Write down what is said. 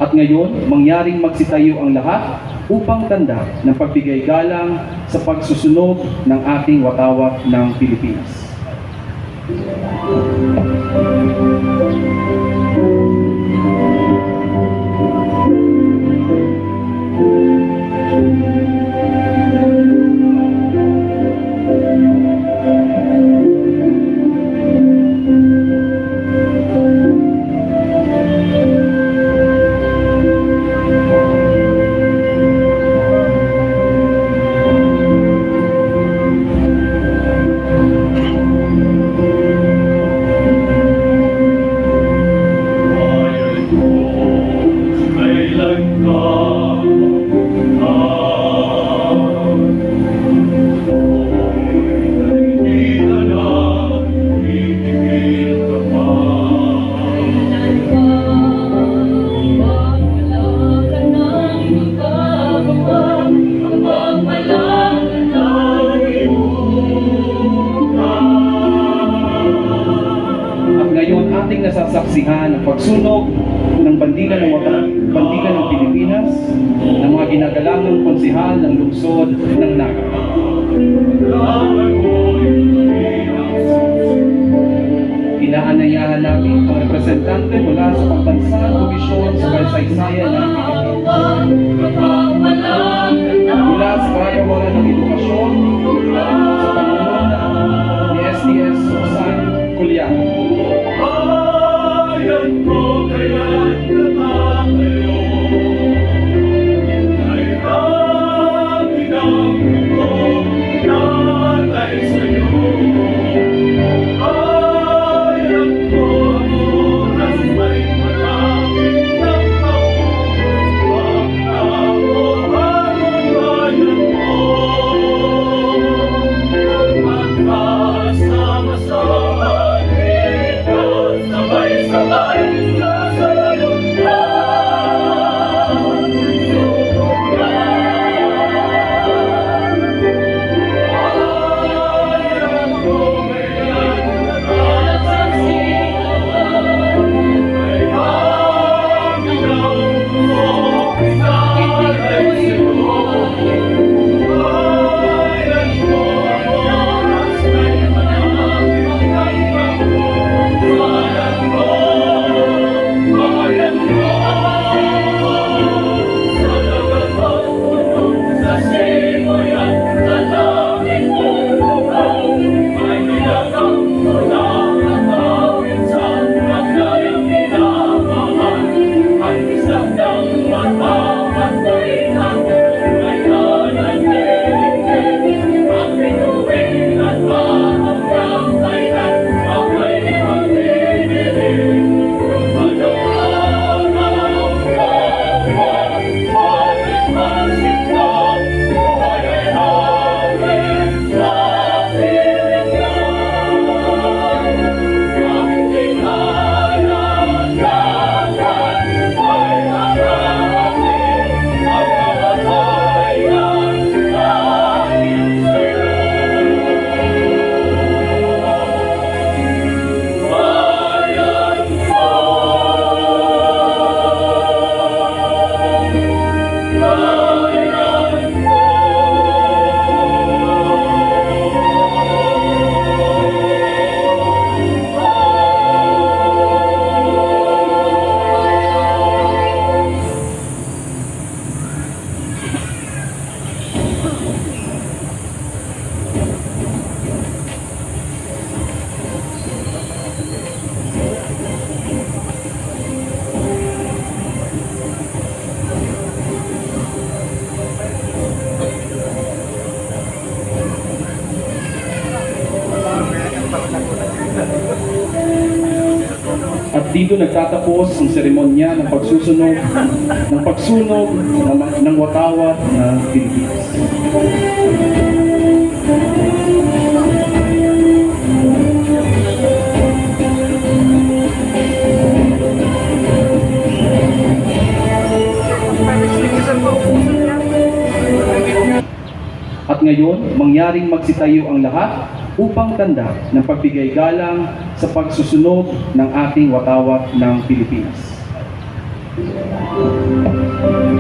At ngayon, mangyaring magsitayo ang lahat upang tanda ng pagbigay galang sa pagsusunog ng ating watawat ng Pilipinas. Ating nasasaksihan ang pagsunog ng bandila ng Pilipinas ng mga ginagalamang konsehal ng lungsod ng Naga. Inaanyayahan namin ang representante mula sa Pambansang Komisyon sa Kasaysayan ng Pilipinas, mula sa Kagawaran ng Edukasyon sa pangunguna ni SDS Susan Culiac. At dito nagtatapos ang seremonya ng pagsusunog ng watawat ng Pilipinas. At ngayon, mangyaring magsitayo ang lahat upang tanda ng pagbigay galang sa pagsusunog ng ating watawat ng Pilipinas.